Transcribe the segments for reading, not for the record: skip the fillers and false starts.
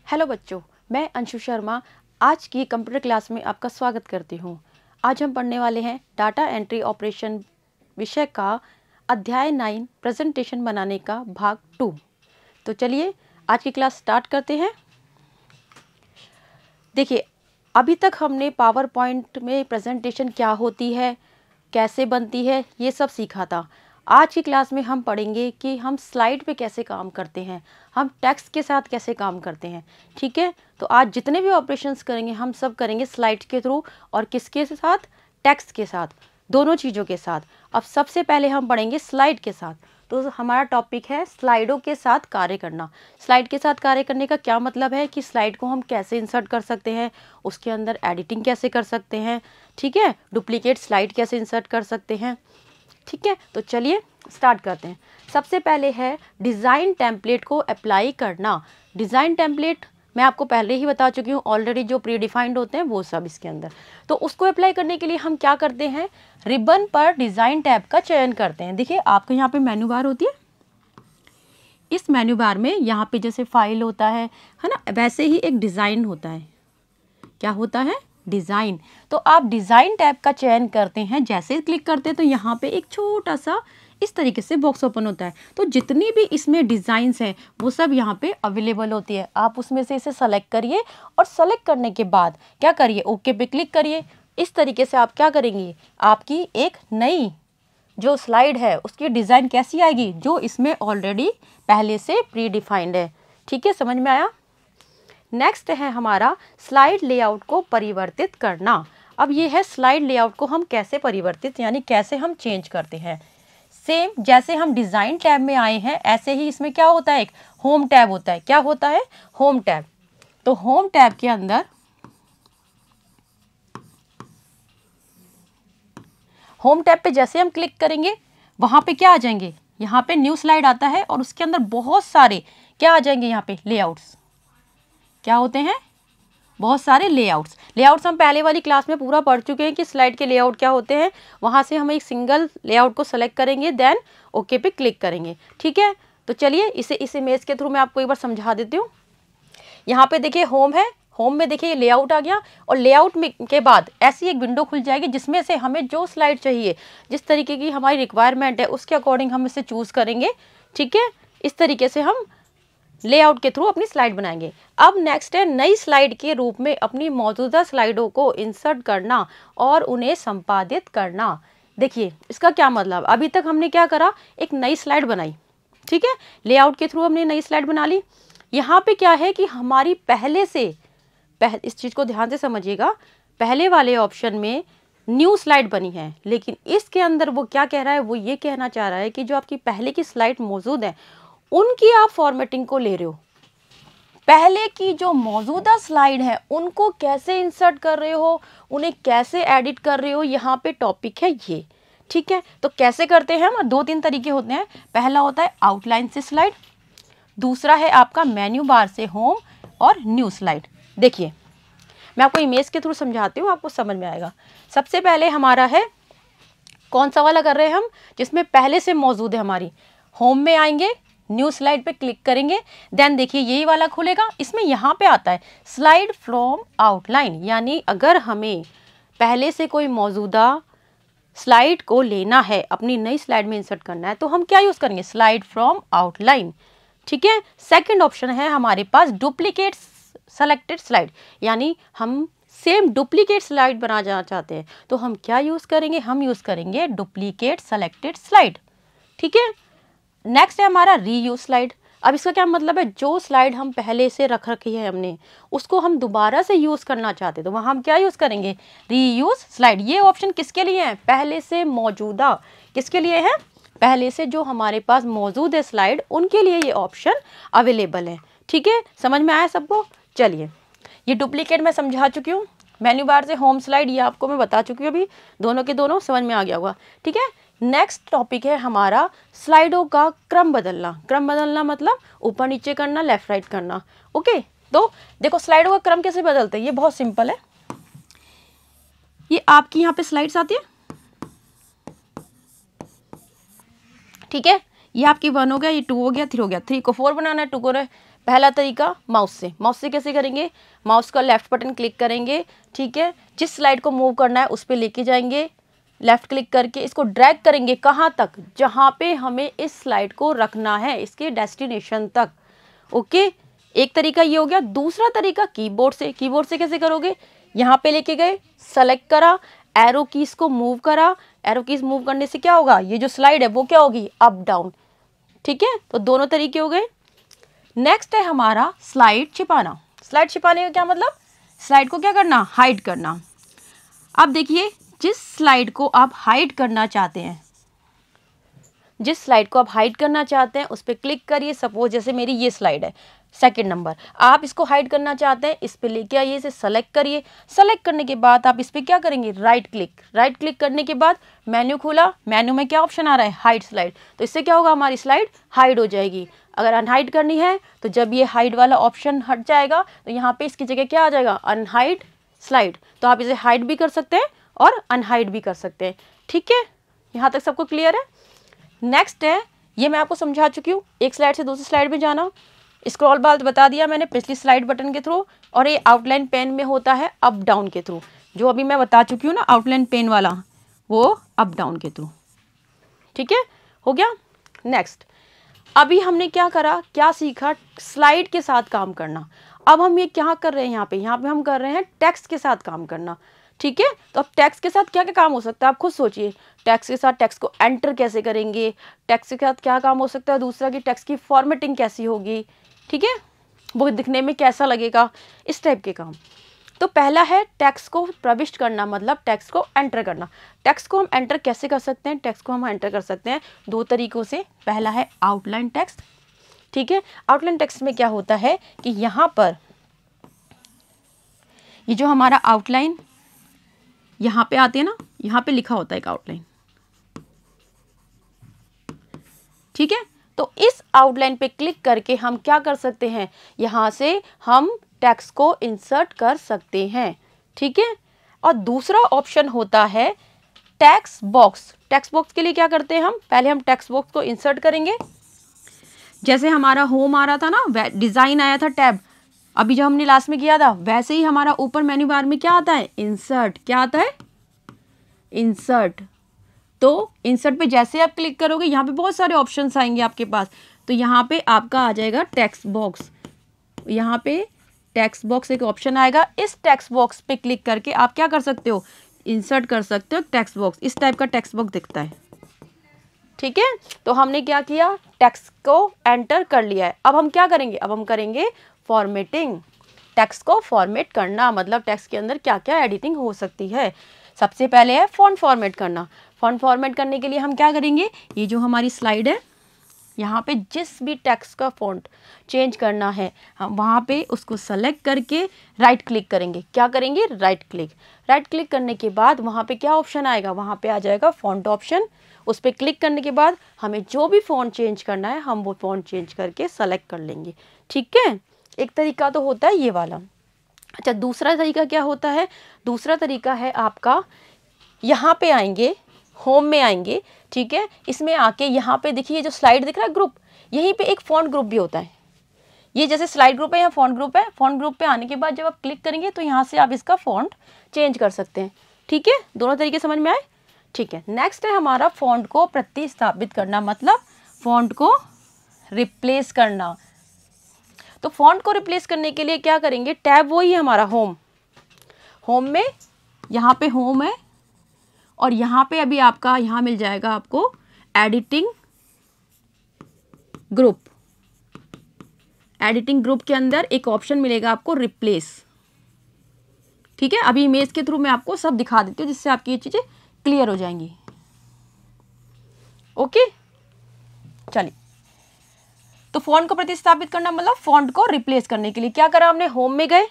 Hello बच्चों, मैं अंशु शर्मा आज की कंप्यूटर क्लास में आपका स्वागत करती हूँ। आज हम पढ़ने वाले हैं डाटा एंट्री ऑपरेशन विषय का अध्याय 9 प्रेजेंटेशन बनाने का भाग 2। तो चलिए आज की क्लास स्टार्ट करते हैं। देखिए, अभी तक हमने पावर पॉइंट में प्रेजेंटेशन क्या होती है, कैसे बनती है, ये सब सीखा था। आज की क्लास में हम पढ़ेंगे कि हम स्लाइड पे कैसे काम करते हैं, हम टेक्स्ट के साथ कैसे काम करते हैं। ठीक है, तो आज जितने भी ऑपरेशंस करेंगे हम सब करेंगे स्लाइड के थ्रू और किसके साथ, टेक्स्ट के साथ, दोनों चीज़ों के साथ। अब सबसे पहले हम पढ़ेंगे स्लाइड के साथ। तो हमारा टॉपिक है स्लाइडों के साथ कार्य करना। स्लाइड के साथ कार्य करने का क्या मतलब है कि स्लाइड को हम कैसे इंसर्ट कर सकते हैं, उसके अंदर एडिटिंग कैसे कर सकते हैं, ठीक है, डुप्लीकेट स्लाइड कैसे इंसर्ट कर सकते हैं। ठीक है, तो चलिए स्टार्ट करते हैं। सबसे पहले है डिज़ाइन टेम्पलेट को अप्लाई करना। डिज़ाइन टेम्पलेट मैं आपको पहले ही बता चुकी हूँ, ऑलरेडी जो प्री डिफाइंड होते हैं वो सब इसके अंदर। तो उसको अप्लाई करने के लिए हम क्या करते हैं, रिबन पर डिज़ाइन टैब का चयन करते हैं। देखिए आपके यहाँ पे मेन्यू बार होती है, इस मेन्यू बार में यहाँ पे जैसे फाइल होता है ना, वैसे ही एक डिज़ाइन होता है। क्या होता है, डिज़ाइन। तो आप डिज़ाइन टैब का चयन करते हैं, जैसे क्लिक करते हैं तो यहाँ पे एक छोटा सा इस तरीके से बॉक्स ओपन होता है। तो जितनी भी इसमें डिज़ाइंस हैं वो सब यहाँ पे अवेलेबल होती है। आप उसमें से इसे सेलेक्ट करिए और सेलेक्ट करने के बाद क्या करिए, ओके पे क्लिक करिए। इस तरीके से आप क्या करेंगे, आपकी एक नई जो स्लाइड है उसकी डिज़ाइन कैसी आएगी, जो इसमें ऑलरेडी पहले से प्री डिफाइंड है। ठीक है, समझ में आया। नेक्स्ट है हमारा स्लाइड लेआउट को परिवर्तित करना। अब ये है स्लाइड लेआउट को हम कैसे परिवर्तित यानी कैसे हम चेंज करते हैं। सेम जैसे हम डिज़ाइन टैब में आए हैं ऐसे ही इसमें क्या होता है, एक होम टैब होता है। क्या होता है, होम टैब। तो होम टैब के अंदर होम टैब पे जैसे हम क्लिक करेंगे वहाँ पे क्या आ जाएंगे, यहाँ पे न्यू स्लाइड आता है और उसके अंदर बहुत सारे क्या आ जाएंगे, यहाँ पे लेआउट्स। क्या होते हैं, बहुत सारे लेआउट्स। लेआउट्स हम पहले वाली क्लास में पूरा पढ़ चुके हैं कि स्लाइड के लेआउट क्या होते हैं। वहाँ से हम एक सिंगल लेआउट को सेलेक्ट करेंगे, देन ओके पे क्लिक करेंगे। ठीक है, तो चलिए इस इमेज के थ्रू मैं आपको एक बार समझा देती हूँ। यहाँ पे देखिए होम है, होम में देखिए लेआउट आ गया और लेआउट में के बाद ऐसी एक विंडो खुल जाएगी जिसमें से हमें जो स्लाइड चाहिए, जिस तरीके की हमारी रिक्वायरमेंट है उसके अकॉर्डिंग हम इसे चूज़ करेंगे। ठीक है, इस तरीके से हम लेआउट के थ्रू अपनी स्लाइड बनाएंगे। अब नेक्स्ट है नई स्लाइड के रूप में अपनी मौजूदा स्लाइडों को इंसर्ट करना और उन्हें संपादित करना। देखिए इसका क्या मतलब, अभी तक हमने क्या करा, एक नई स्लाइड बनाई। ठीक है, लेआउट के थ्रू हमने नई स्लाइड बना ली। यहाँ पे क्या है कि हमारी इस चीज़ को ध्यान से समझिएगा, पहले वाले ऑप्शन में न्यू स्लाइड बनी है, लेकिन इसके अंदर वो क्या कह रहा है, वो ये कहना चाह रहा है कि जो आपकी पहले की स्लाइड मौजूद है उनकी आप फॉर्मेटिंग को ले रहे हो। पहले की जो मौजूदा स्लाइड है उनको कैसे इंसर्ट कर रहे हो, उन्हें कैसे एडिट कर रहे हो, यहाँ पे टॉपिक है ये। ठीक है, तो कैसे करते हैं हम, 2-3 तरीके होते हैं। पहला होता है आउटलाइन से स्लाइड, दूसरा है आपका मेन्यू बार से होम और न्यू स्लाइड। देखिए मैं आपको इमेज के थ्रू समझाती हूँ, आपको समझ में आएगा। सबसे पहले हमारा है कौन सा वाला कर रहे हैं हम, जिसमें पहले से मौजूद है हमारी। होम में आएंगे, न्यू स्लाइड पे क्लिक करेंगे, देन देखिए यही वाला खुलेगा। इसमें यहाँ पे आता है स्लाइड फ्रॉम आउटलाइन, यानी अगर हमें पहले से कोई मौजूदा स्लाइड को लेना है, अपनी नई स्लाइड में इंसर्ट करना है, तो हम क्या यूज़ करेंगे, स्लाइड फ्रॉम आउटलाइन। ठीक है, सेकंड ऑप्शन है हमारे पास डुप्लीकेट सेलेक्टेड स्लाइड, यानी हम सेम डुप्लीकेट स्लाइड बनाना चाहते हैं तो हम क्या यूज़ करेंगे, हम यूज़ करेंगे डुप्लीकेट सेलेक्टेड स्लाइड। ठीक है, नेक्स्ट है हमारा रीयूज स्लाइड। अब इसका क्या मतलब है, जो स्लाइड हम पहले से रख रखी है हमने उसको हम दोबारा से यूज़ करना चाहते हैं तो वहाँ हम क्या यूज़ करेंगे, रीयूज स्लाइड। ये ऑप्शन किसके लिए है, पहले से मौजूदा, किसके लिए है, पहले से जो हमारे पास मौजूद है स्लाइड उनके लिए ये ऑप्शन अवेलेबल है। ठीक है, समझ में आया सबको। चलिए ये डुप्लीकेट मैं समझा चुकी हूँ, मेन्यू बार से होम स्लाइड ये आपको मैं बता चुकी हूँ, अभी दोनों के दोनों समझ में आ गया होगा। ठीक है, नेक्स्ट टॉपिक है हमारा स्लाइडों का क्रम बदलना। क्रम बदलना मतलब ऊपर नीचे करना, लेफ्ट राइट करना। ओके, तो देखो स्लाइडों का क्रम कैसे बदलते हैं, ये बहुत सिंपल है। ये आपकी यहाँ पे स्लाइड्स आती है, ठीक है, ये आपकी 1 हो गया, ये 2 हो गया, 3 हो गया, 3 को 4 बनाना है, 2 को पहला तरीका माउस से कैसे करेंगे, माउस का लेफ्ट बटन क्लिक करेंगे, ठीक है, जिस स्लाइड को मूव करना है उस पर लेके जाएंगे, लेफ्ट क्लिक करके इसको ड्रैग करेंगे कहाँ तक, जहाँ पे हमें इस स्लाइड को रखना है, इसके डेस्टिनेशन तक। ओके, एक तरीका ये हो गया। दूसरा तरीका कीबोर्ड से कैसे करोगे, यहाँ पे लेके गए, सेलेक्ट करा, एरो कीज को मूव करा, एरो कीज मूव करने से क्या होगा, ये जो स्लाइड है वो क्या होगी, अप डाउन। ठीक है, तो दोनों तरीके हो गए। नेक्स्ट है हमारा स्लाइड छिपाना। स्लाइड छिपाने का क्या मतलब, स्लाइड को क्या करना, हाइड करना। अब देखिए, जिस स्लाइड को आप हाइड करना चाहते हैं, उस पर क्लिक करिए। सपोज जैसे मेरी ये स्लाइड है, सेकंड नंबर, आप इसको हाइड करना चाहते हैं, इस पे लेके आइए, इसे सेलेक्ट करिए। सेलेक्ट करने के बाद आप इस पे क्या करेंगे, राइट क्लिक करने के बाद मेन्यू खुला, मेन्यू में क्या ऑप्शन आ रहा है, हाइड स्लाइड। तो इससे क्या होगा, हमारी स्लाइड हाइड हो जाएगी। अगर अनहाइड करनी है तो जब ये हाइड वाला ऑप्शन हट जाएगा तो यहाँ पे इसकी जगह क्या आ जाएगा, अनहाइड स्लाइड। तो आप इसे हाइड भी कर सकते हैं और अनहाइड भी कर सकते हैं। ठीक है, यहाँ तक सबको क्लियर है। नेक्स्ट है, ये मैं आपको समझा चुकी हूँ, एक स्लाइड से दूसरी स्लाइड में जाना। स्क्रॉल बार बता दिया मैंने पिछली स्लाइड बटन के थ्रू, और ये आउटलाइन पेन में होता है अप डाउन के थ्रू। जो अभी मैं बता चुकी हूँ ना, आउटलाइन पेन वाला, वो अप डाउन के थ्रू। ठीक है, हो गया। नेक्स्ट, अभी हमने क्या करा, क्या सीखा, स्लाइड के साथ काम करना। अब हम ये क्या कर रहे हैं, यहाँ पे हम कर रहे हैं टेक्स्ट के साथ काम करना। ठीक है, तो अब टेक्स्ट के साथ क्या क्या काम हो सकता है, आप खुद सोचिए। टेक्स्ट के साथ टेक्स्ट को एंटर कैसे करेंगे, टेक्स्ट के साथ क्या काम हो सकता है, दूसरा कि टेक्स्ट की फॉर्मेटिंग कैसी होगी, ठीक है, वो दिखने में कैसा लगेगा, इस टाइप के काम। तो पहला है टेक्स्ट को प्रविष्ट करना, मतलब टेक्स्ट को एंटर करना। टेक्स्ट को हम एंटर कैसे कर सकते हैं, टेक्स्ट को हम एंटर कर सकते हैं दो तरीकों से। पहला है आउटलाइन टेक्स्ट। ठीक है, आउटलाइन टेक्स्ट में क्या होता है कि यहाँ पर ये जो हमारा आउटलाइन यहाँ पे आते हैं ना, यहाँ पे लिखा होता है एक आउटलाइन। ठीक है, तो इस आउटलाइन पे क्लिक करके हम क्या कर सकते हैं, यहाँ से हम टेक्स्ट को इंसर्ट कर सकते हैं। ठीक है, और दूसरा ऑप्शन होता है टेक्स्ट बॉक्स। टेक्स्ट बॉक्स के लिए क्या करते हैं, हम पहले हम टेक्स्ट बॉक्स को इंसर्ट करेंगे। जैसे हमारा होम आ रहा था ना, डिजाइन आया था टैब, अभी जो हमने लास्ट में किया था, वैसे ही हमारा ऊपर मेन्यू बार में क्या आता है, इंसर्ट। क्या आता है, इंसर्ट। तो इंसर्ट पे जैसे आप क्लिक करोगे, यहाँ पे बहुत सारे ऑप्शंस आएंगे आपके पास। तो यहाँ पे आपका आ जाएगा टेक्स्ट बॉक्स। यहाँ पे टेक्स्ट बॉक्स एक ऑप्शन आएगा, इस टेक्स्ट बॉक्स पे क्लिक करके आप क्या कर सकते हो, इंसर्ट कर सकते हो टेक्स्ट बॉक्स। इस टाइप का टेक्स्ट बॉक्स दिखता है। ठीक है, तो हमने क्या किया, टेक्स्ट को एंटर कर लिया है। अब हम क्या करेंगे, अब हम करेंगे फॉर्मेटिंग। टेक्स्ट को फॉर्मेट करना, मतलब टेक्स्ट के अंदर क्या क्या एडिटिंग हो सकती है। सबसे पहले है फॉन्ट फॉर्मेट करना। फॉन्ट फॉर्मेट करने के लिए हम क्या करेंगे, ये जो हमारी स्लाइड है, यहाँ पे जिस भी टेक्स्ट का फॉन्ट चेंज करना है, हम वहाँ पे उसको सेलेक्ट करके राइट क्लिक करेंगे। क्या करेंगे, राइट क्लिक करने के बाद वहाँ पे क्या ऑप्शन आएगा, वहाँ पे आ जाएगा फॉन्ट ऑप्शन। उस पर क्लिक करने के बाद हमें जो भी फॉन्ट चेंज करना है, हम वो फॉन्ट चेंज करके सेलेक्ट कर लेंगे। ठीक है, एक तरीका तो होता है ये वाला। अच्छा, दूसरा तरीका क्या होता है, दूसरा तरीका है आपका, यहाँ पे आएंगे, होम में आएंगे। ठीक है, इसमें आके यहाँ पे देखिए जो स्लाइड दिख रहा है ग्रुप, यहीं पे एक फॉन्ट ग्रुप भी होता है। ये जैसे स्लाइड ग्रुप है, यहाँ फॉन्ट ग्रुप है। फॉन्ट ग्रुप पे आने के बाद जब आप क्लिक करेंगे तो यहाँ से आप इसका फॉन्ट चेंज कर सकते हैं। ठीक है, दोनों तरीके समझ में आए। ठीक है, नेक्स्ट है हमारा फॉन्ट को प्रतिस्थापित करना, मतलब फॉन्ट को रिप्लेस करना। तो फॉन्ट को रिप्लेस करने के लिए क्या करेंगे, टैब वही है हमारा होम में, यहाँ पे होम है, और यहाँ पे अभी आपका यहाँ मिल जाएगा आपको एडिटिंग ग्रुप। एडिटिंग ग्रुप के अंदर एक ऑप्शन मिलेगा आपको रिप्लेस। ठीक है, अभी इमेज के थ्रू मैं आपको सब दिखा देती हूँ, जिससे आपकी ये चीजें क्लियर हो जाएंगी। ओके, चलिए, तो फॉन्ट को प्रतिस्थापित करना मतलब फॉन्ट को रिप्लेस करने के लिए क्या करा हमने, होम में गए,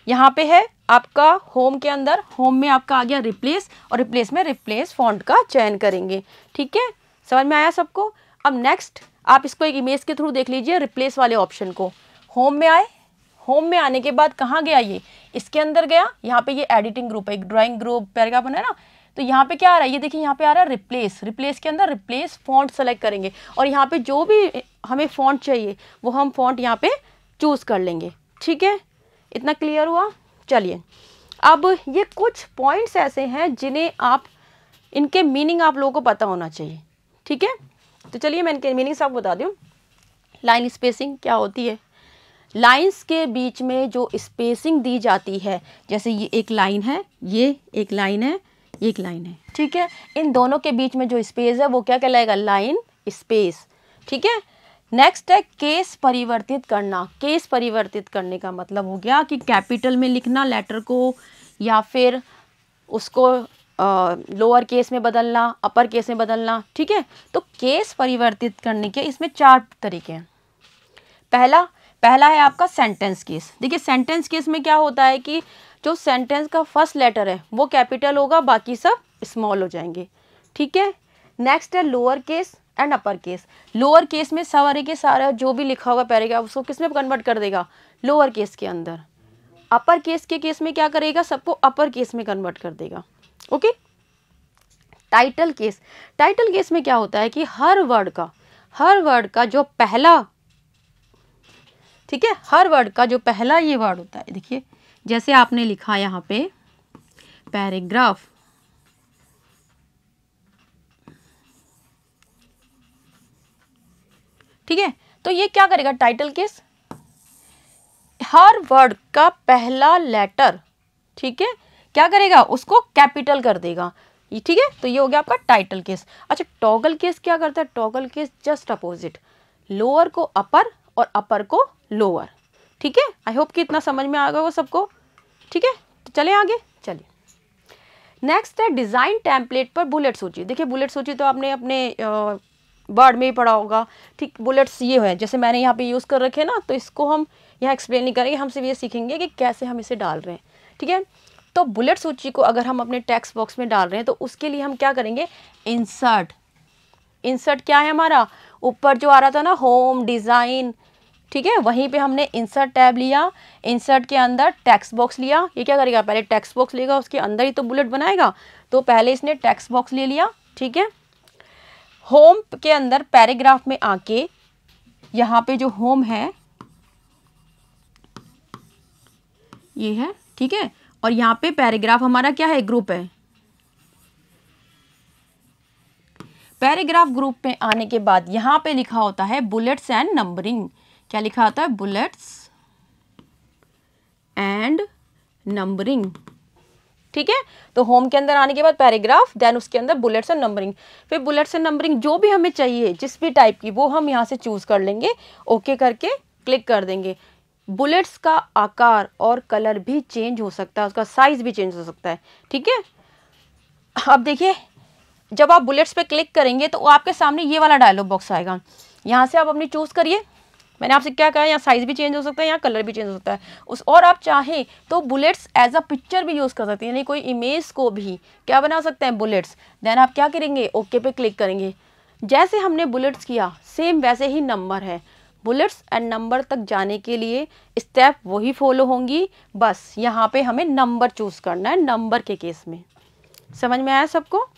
यहाँ पे है आपका होम के अंदर, होम में आपका आ गया रिप्लेस, और रिप्लेस में रिप्लेस फॉन्ट का चयन करेंगे। ठीक है, समझ में आया सबको। अब नेक्स्ट आप इसको एक इमेज के थ्रू देख लीजिए, रिप्लेस वाले ऑप्शन को। होम में आए, होम में आने के बाद कहाँ गया, ये इसके अंदर गया। यहाँ पे ये एडिटिंग ग्रुप है, एक ड्राइंग ग्रुप पैराग्राफ बना है ना, तो यहाँ पे क्या आ रहा है, ये देखिए यहाँ पे आ रहा है रिप्लेस। रिप्लेस के अंदर रिप्लेस फॉन्ट सेलेक्ट करेंगे और यहाँ पे जो भी हमें फॉन्ट चाहिए वो हम फॉन्ट यहाँ पे चूज़ कर लेंगे। ठीक है, इतना क्लियर हुआ। चलिए, अब ये कुछ पॉइंट्स ऐसे हैं जिन्हें आप, इनके मीनिंग आप लोगों को पता होना चाहिए। ठीक है, तो चलिए मैं इनके मीनिंग्स आपको बता दूँ। लाइन स्पेसिंग क्या होती है? लाइंस के बीच में जो स्पेसिंग दी जाती है, जैसे ये एक लाइन है, ये एक लाइन है, ये एक लाइन है। ठीक है, इन दोनों के बीच में जो स्पेस है वो क्या कहलाएगा? Line space. ठीक है, नेक्स्ट है केस परिवर्तित करना। केस परिवर्तित करने का मतलब हो गया कि कैपिटल में लिखना लेटर को, या फिर उसको लोअर केस में बदलना, अपर केस में बदलना। ठीक है, तो केस परिवर्तित करने के इसमें 4 तरीके हैं। पहला है आपका सेंटेंस केस। देखिए सेंटेंस केस में क्या होता है कि जो सेंटेंस का फर्स्ट लेटर है वो कैपिटल होगा, बाकी सब स्मॉल हो जाएंगे। ठीक है, नेक्स्ट है lower case and upper case. Lower case में सारे के सारा जो भी लिखा होगा पैराग्राफ उसको किस में कन्वर्ट कर देगा? लोअर केस के अंदर। अपर केस के केस में क्या करेगा? सबको अपर केस में कन्वर्ट कर देगा। Okay, title case. Title case में क्या होता है कि हर वर्ड का जो पहला, ठीक है, हर वर्ड का जो पहला ये वर्ड होता है, देखिए जैसे आपने लिखा यहाँ पे पैराग्राफ, ठीक है, तो ये क्या करेगा? टाइटल केस, हर वर्ड का पहला लेटर, ठीक है, क्या करेगा? उसको कैपिटल कर देगा। ठीक है, तो ये हो गया आपका टाइटल केस। अच्छा, टॉगल केस क्या करता है? Toggle case just opposite, lower को अपर और अपर को लोअर। ठीक है, आई होप कि इतना समझ में आ गया वो सबको। ठीक है, तो चले आगे। चलिए, नेक्स्ट है डिज़ाइन टेम्पलेट पर बुलेट सूची। देखिए बुलेट सूची तो आपने अपने वर्ड में ही पढ़ा होगा। ठीक, बुलेट्स ये है, जैसे मैंने यहाँ पे यूज़ कर रखे हैं ना, तो इसको हम यहाँ एक्सप्लेन नहीं करेंगे, हम सिर्फ ये सीखेंगे कि कैसे हम इसे डाल रहे हैं। ठीक है, तो बुलेट सूची को अगर हम अपने टेक्स्ट बॉक्स में डाल रहे हैं तो उसके लिए हम क्या करेंगे? इंसर्ट। इंसर्ट क्या है हमारा? ऊपर जो आ रहा था ना होम डिज़ाइन, ठीक है, वहीं पे हमने इंसर्ट टैब लिया। इंसर्ट के अंदर टेक्स्ट बॉक्स लिया। ये क्या करेगा? पहले टेक्स्ट बॉक्स लेगा, उसके अंदर ही तो बुलेट बनाएगा, तो पहले इसने टेक्स्ट बॉक्स ले लिया। ठीक है, होम के अंदर पैराग्राफ में आके यहाँ पे जो होम है ये है, ठीक है, और यहाँ पे पैराग्राफ हमारा क्या है? ग्रुप है। पैराग्राफ ग्रुप में आने के बाद यहाँ पे लिखा होता है बुलेट्स एंड नंबरिंग। क्या लिखा होता है? Bullets and numbering. ठीक है, तो होम के अंदर आने के बाद पैराग्राफ, देन उसके अंदर बुलेट्स एंड नंबरिंग। फिर बुलेट्स एंड नंबरिंग जो भी हमें चाहिए, जिस भी टाइप की, वो हम यहाँ से चूज कर लेंगे। ओके करके क्लिक कर देंगे। बुलेट्स का आकार और कलर भी चेंज हो सकता है, उसका साइज भी चेंज हो सकता है। ठीक है, अब देखिए जब आप बुलेट्स पे क्लिक करेंगे तो आपके सामने ये वाला डायलॉग बॉक्स आएगा। यहाँ से आप अपनी चूज करिए। मैंने आपसे क्या कहा? यहाँ साइज भी चेंज हो सकता है, यहाँ कलर भी चेंज हो सकता है। और आप चाहें तो बुलेट्स एज अ पिक्चर भी यूज़ कर सकते हैं, यानी कोई इमेज को भी क्या बना सकते हैं? बुलेट्स। देन आप क्या करेंगे? ओके पे क्लिक करेंगे। जैसे हमने बुलेट्स किया सेम वैसे ही नंबर है। बुलेट्स एंड नंबर तक जाने के लिए स्टेप वही फॉलो होंगी, बस यहाँ पे हमें नंबर चूज़ करना है। नंबर के केस में समझ में आया सबको?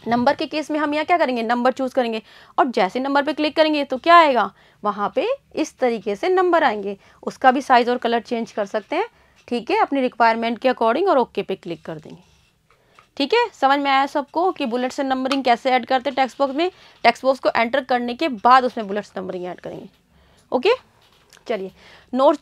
नंबर के केस में हम यहाँ क्या करेंगे? नंबर चूज़ करेंगे, और जैसे नंबर पे क्लिक करेंगे तो क्या आएगा? वहाँ पे इस तरीके से नंबर आएंगे। उसका भी साइज़ और कलर चेंज कर सकते हैं। ठीक है, अपनी रिक्वायरमेंट के अकॉर्डिंग, और ओके पे क्लिक कर देंगे। ठीक है, समझ में आया सबको कि बुलेट्स एंड नंबरिंग कैसे ऐड करते हैं टेक्स्ट बॉक्स में? टेक्स्ट बॉक्स को एंटर करने के बाद उसमें बुलेट्स नंबरिंग ऐड करेंगे। ओके, चलिए नोट्स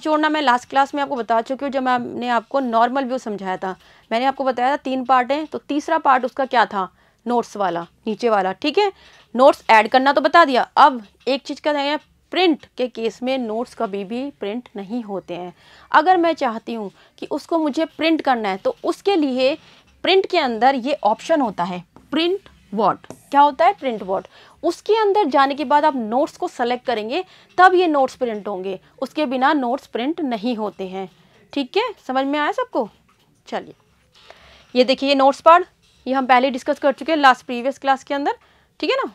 जोड़ना मैं लास्ट क्लास में आपको बता चुकी हूँ, जब मैंने आपको नॉर्मल व्यू समझाया था। मैंने आपको बताया था 3 पार्ट हैं, तो तीसरा पार्ट उसका क्या था? नोट्स वाला, नीचे वाला। ठीक है, नोट्स ऐड करना तो बता दिया। अब एक चीज़ का है, प्रिंट के केस में नोट्स कभी भी प्रिंट नहीं होते हैं। अगर मैं चाहती हूँ कि उसको मुझे प्रिंट करना है तो उसके लिए प्रिंट के अंदर ये ऑप्शन होता है, प्रिंट व्हाट। क्या होता है? Print what. उसके अंदर जाने के बाद आप नोट्स को सेलेक्ट करेंगे, तब ये नोट्स प्रिंट होंगे। उसके बिना नोट्स प्रिंट नहीं होते हैं। ठीक है, समझ में आया सबको? चलिए, ये देखिए, ये नोट्स पार्ट ये हम पहले डिस्कस कर चुके हैं लास्ट प्रीवियस क्लास के अंदर। ठीक है ना?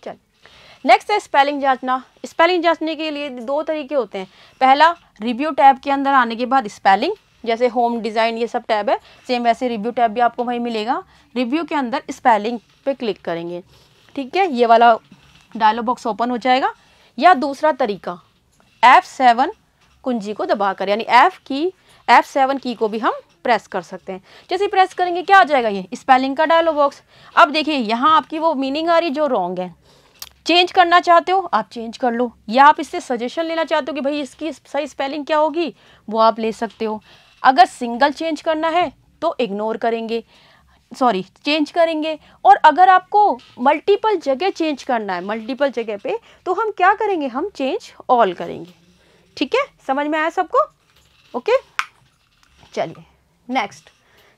चलिए, नेक्स्ट है स्पेलिंग जांचना। स्पेलिंग जांचने के लिए 2 तरीके होते हैं। पहला, रिव्यू टैब के अंदर आने के बाद स्पेलिंग, जैसे होम डिज़ाइन ये सब टैब है, सेम वैसे रिव्यू टैब भी आपको वहीं मिलेगा। रिव्यू के अंदर स्पेलिंग पे क्लिक करेंगे, ठीक है, ये वाला डायलॉग बॉक्स ओपन हो जाएगा। या दूसरा तरीका F7 कुंजी को दबाकर, यानी F7 की को भी हम प्रेस कर सकते हैं। जैसे ही प्रेस करेंगे क्या आ जाएगा, ये स्पेलिंग का डायलॉग बॉक्स। अब देखिए यहाँ आपकी वो मीनिंग आ रही जो रॉन्ग है, चेंज करना चाहते हो आप चेंज कर लो, या आप इससे सजेशन लेना चाहते हो कि भाई इसकी सही स्पेलिंग क्या होगी, वो आप ले सकते हो। अगर सिंगल चेंज करना है तो इग्नोर करेंगे, सॉरी चेंज करेंगे। और अगर आपको मल्टीपल जगह चेंज करना है, मल्टीपल जगह पे, तो हम क्या करेंगे, हम चेंज ऑल करेंगे। ठीक है, समझ में आया सबको? ओके, चलिए next,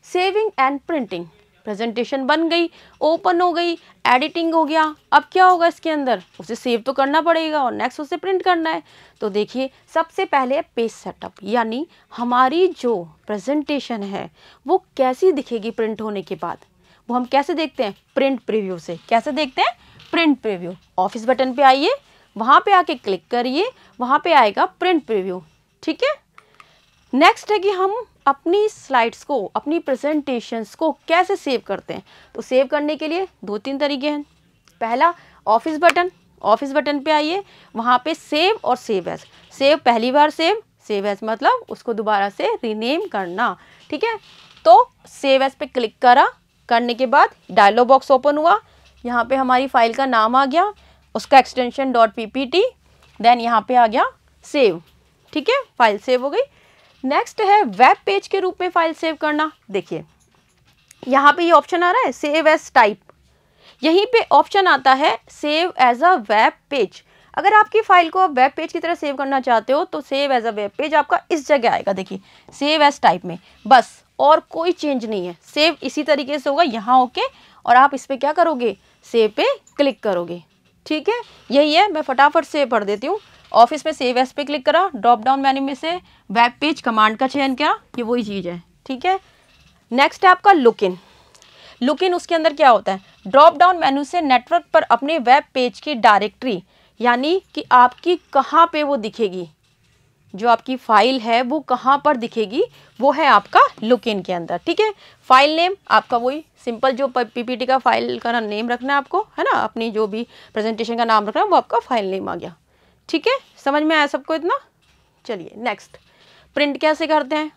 saving and printing. Presentation बन गई, ओपन हो गई, एडिटिंग हो गया। अब क्या होगा इसके अंदर, उसे सेव तो करना पड़ेगा और नेक्स्ट उसे प्रिंट करना है। तो देखिए सबसे पहले पेज सेटअप, यानी हमारी जो प्रेजेंटेशन है वो कैसी दिखेगी प्रिंट होने के बाद, वो हम कैसे देखते हैं, प्रिंट प्रीव्यू से। कैसे देखते हैं, प्रिंट प्रीव्यू। ऑफिस बटन पे आइए, वहाँ पे आके क्लिक करिए, वहाँ पे आएगा प्रिंट प्रीव्यू। ठीक है, नेक्स्ट है कि हम अपनी स्लाइड्स को, अपनी प्रेजेंटेशंस को कैसे सेव करते हैं। तो सेव करने के लिए 2-3 तरीके हैं। पहला ऑफिस बटन, ऑफिस बटन पे आइए, वहाँ पे सेव और सेव एज। सेव पहली बार सेव, सेव एज मतलब उसको दोबारा से रीनेम करना। ठीक है, तो सेव एज पे क्लिक करने के बाद डायलॉग बॉक्स ओपन हुआ, यहाँ पे हमारी फाइल का नाम आ गया, उसका एक्सटेंशन .ppt, देन यहाँ पे आ गया सेव। ठीक है, फाइल सेव हो गई। नेक्स्ट है वेब पेज के रूप में फाइल सेव करना। देखिए यहाँ पे ये ऑप्शन आ रहा है सेव एज टाइप, यहीं पे ऑप्शन आता है save as a web page. अगर आपकी फाइल को आप वेब पेज की तरह सेव करना चाहते हो तो save as a web page आपका इस जगह आएगा, देखिए सेव एज टाइप में, बस और कोई चेंज नहीं है। सेव इसी तरीके से होगा यहाँ ओके, और आप इस पर क्या करोगे, सेव पे क्लिक करोगे। ठीक है, यही है, मैं फटाफट से पढ़ देती हूँ। ऑफिस में सेव एज पे क्लिक करा, ड्रॉप डाउन मेन्यू में से वेब पेज कमांड का चयन किया, ये वही चीज़ है। ठीक है, नेक्स्ट है आपका लुक इन। लुक इन उसके अंदर क्या होता है, ड्रॉप डाउन मेन्यू से नेटवर्क पर अपने वेब पेज की डायरेक्टरी, यानी कि आपकी कहाँ पे वो दिखेगी, जो आपकी फाइल है वो कहाँ पर दिखेगी, वो है आपका लुक इन के अंदर। ठीक है, फाइल नेम आपका वही सिंपल जो पीपीटी का फाइल का नेम रखना है आपको, है ना, अपनी जो भी प्रेजेंटेशन का नाम रखना है वो आपका फाइल नेम आ गया। ठीक है, समझ में आया सबको इतना? चलिए नेक्स्ट, प्रिंट कैसे करते हैं।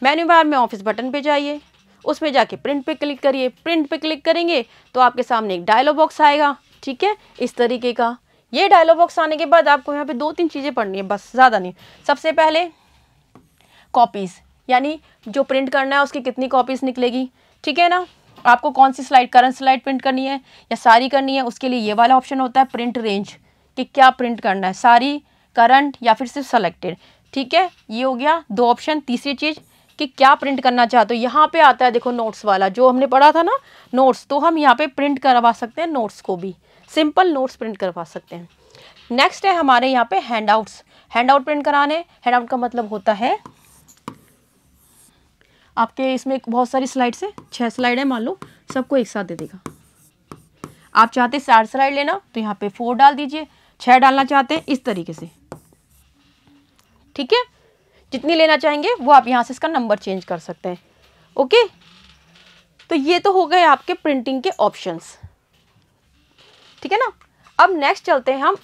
मेन्यू बार में ऑफिस बटन पे जाइए, उसमें जाके प्रिंट पे क्लिक करिए। प्रिंट पे क्लिक करेंगे तो आपके सामने एक डायलॉग बॉक्स आएगा। ठीक है, इस तरीके का। ये डायलॉग बॉक्स आने के बाद आपको यहाँ पे 2-3 चीज़ें पढ़नी है, बस ज़्यादा नहीं। सबसे पहले कॉपीज़, यानी जो प्रिंट करना है उसकी कितनी कॉपीज़ निकलेगी। ठीक है ना, आपको कौन सी स्लाइड, करंट स्लाइड प्रिंट करनी है या सारी करनी है, उसके लिए ये वाला ऑप्शन होता है प्रिंट रेंज, कि क्या प्रिंट करना है, सारी, करंट या फिर सिर्फ सेलेक्टेड। ठीक है, ये हो गया 2 ऑप्शन। तीसरी चीज़ कि क्या प्रिंट करना चाहते हो, यहाँ पे आता है देखो नोट्स वाला, जो हमने पढ़ा था ना नोट्स, तो हम यहाँ पे प्रिंट करवा सकते हैं नोट्स को भी, सिंपल नोट्स प्रिंट करवा सकते हैं। नेक्स्ट है हमारे यहाँ पे हैंडआउट्स। हैंडआउट प्रिंट कराने, हैंडआउट का मतलब होता है आपके इसमें बहुत सारी स्लाइड्स है, 6 स्लाइड है मान लो, सबको एक साथ दे देगा। आप चाहते 4 स्लाइड लेना तो यहाँ पे 4 डाल दीजिए, 6 डालना चाहते हैं इस तरीके से। ठीक है, जितनी लेना चाहेंगे वो आप यहाँ से इसका नंबर चेंज कर सकते हैं। ओके, तो ये तो हो गए आपके प्रिंटिंग के ऑप्शंस। ठीक है ना, अब नेक्स्ट चलते हैं हम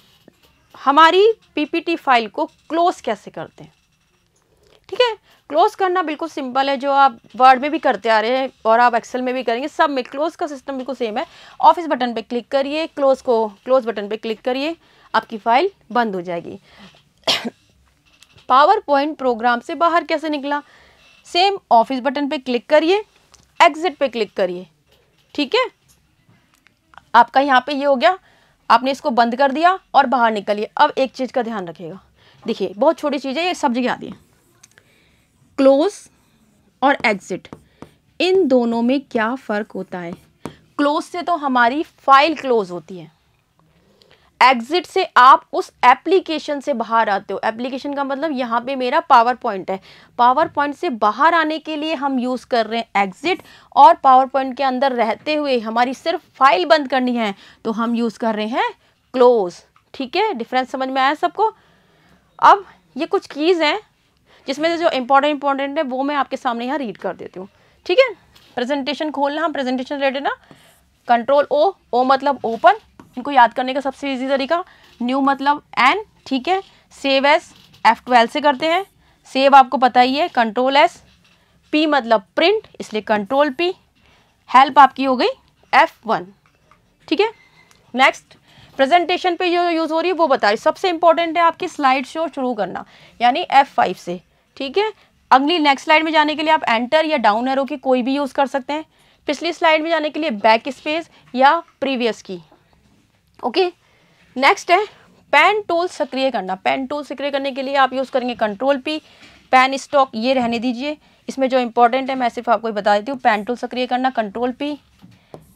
हमारी पीपीटी फाइल को क्लोज कैसे करते हैं। ठीक है, क्लोज करना बिल्कुल सिंपल है, जो आप वर्ड में भी करते आ रहे हैं और आप एक्सेल में भी करेंगे, सब में क्लोज का सिस्टम बिल्कुल सेम है। ऑफिस बटन पे क्लिक करिए, क्लोज बटन पे क्लिक करिए, आपकी फाइल बंद हो जाएगी। पावर पॉइंट प्रोग्राम से बाहर कैसे निकला, सेम ऑफिस बटन पे क्लिक करिए, एग्जिट पे क्लिक करिए। ठीक है, आपका यहाँ पे ये हो गया, आपने इसको बंद कर दिया और बाहर निकलिए। अब एक चीज़ का ध्यान रखिएगा, देखिए बहुत छोटी चीज़ है, ये सब जगह आती है। क्लोज और एग्जिट, इन दोनों में क्या फ़र्क होता है। क्लोज से तो हमारी फाइल क्लोज होती है, एग्जिट से आप उस एप्लीकेशन से बाहर आते हो। एप्लीकेशन का मतलब यहाँ पे मेरा पावर पॉइंट है, पावर पॉइंट से बाहर आने के लिए हम यूज़ कर रहे हैं एग्जिट, और पावर पॉइंट के अंदर रहते हुए हमारी सिर्फ फाइल बंद करनी है तो हम यूज़ कर रहे हैं क्लोज। ठीक है, डिफरेंस समझ में आया सबको? अब ये कुछ कीज़ हैं जिसमें से जो इंपॉर्टेंट है वो मैं आपके सामने यहाँ रीड कर देती हूँ, ठीक है। प्रेजेंटेशन खोलना, हम प्रेजेंटेशन रिलेटेड ना, कंट्रोल ओ मतलब ओपन, इनको याद करने का सबसे इजी तरीका, न्यू मतलब एन, ठीक है। सेव एस F12 से करते हैं, सेव आपको पता ही है, कंट्रोल एस, पी मतलब प्रिंट इसलिए कंट्रोल पी, हेल्प आपकी हो गई F1, ठीक है। नेक्स्ट प्रेजेंटेशन पे जो यूज़ हो रही है वो बता रही, सबसे इंपॉर्टेंट है आपकी स्लाइड शो शुरू करना, यानी F5 से, ठीक है। अगली नेक्स्ट स्लाइड में जाने के लिए आप एंटर या डाउन एरो की कोई भी यूज़ कर सकते हैं, पिछली स्लाइड में जाने के लिए बैक स्पेस या प्रीवियस की, ओके। नेक्स्ट है पेन टूल सक्रिय करना, पेन टूल सक्रिय करने के लिए आप यूज़ करेंगे कंट्रोल पी, पेन स्टॉक ये रहने दीजिए, इसमें जो इंपॉर्टेंट है मैं सिर्फ आपको बता देती हूँ, पेन टूल सक्रिय करना कंट्रोल पी,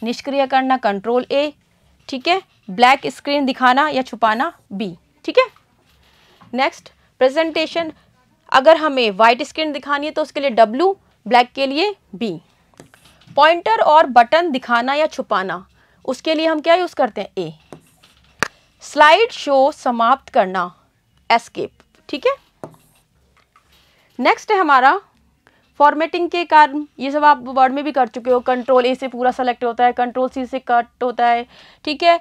निष्क्रिय करना कंट्रोल ए, ठीक है। ब्लैक स्क्रीन दिखाना या छुपाना बी, ठीक है। नेक्स्ट प्रेजेंटेशन, अगर हमें वाइट स्क्रीन दिखानी है तो उसके लिए W, ब्लैक के लिए B। पॉइंटर और बटन दिखाना या छुपाना, उसके लिए हम क्या यूज़ करते हैं A। स्लाइड शो समाप्त करना एस्केप, ठीक है। नेक्स्ट है हमारा फॉर्मेटिंग के कारण, ये सब आप वर्ड में भी कर चुके हो, कंट्रोल ए से पूरा सेलेक्ट होता है, कंट्रोल सी से कट होता है, ठीक है,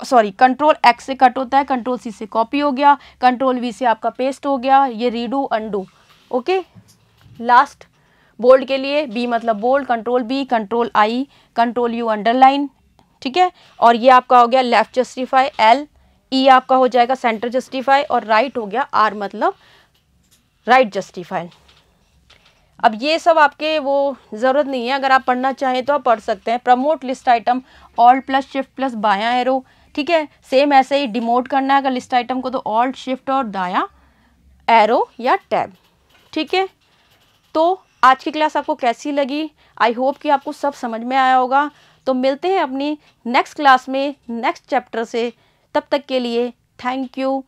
सॉरी कंट्रोल एक्स से कट होता है, कंट्रोल सी से कॉपी हो गया, कंट्रोल वी से आपका पेस्ट हो गया, ये redo undo, okay. Last bold के लिए बी मतलब bold, control B, control I, control U underline, ठीक है। और ये आपका हो गया लेफ्ट जस्टिफाई एल, ई आपका हो जाएगा सेंटर जस्टिफाई, और राइट हो गया आर मतलब राइट जस्टिफाई। अब ये सब आपके वो ज़रूरत नहीं है, अगर आप पढ़ना चाहें तो आप पढ़ सकते हैं। Promote list item alt plus shift plus बायां एरो, ठीक है। सेम ऐसे ही डिमोट करना है अगर लिस्ट आइटम को तो ऑल्ट शिफ्ट और दायां एरो या टैब, ठीक है। तो आज की क्लास आपको कैसी लगी? आई होप कि आपको सब समझ में आया होगा। तो मिलते हैं अपनी नेक्स्ट क्लास में नेक्स्ट चैप्टर से, तब तक के लिए थैंक यू।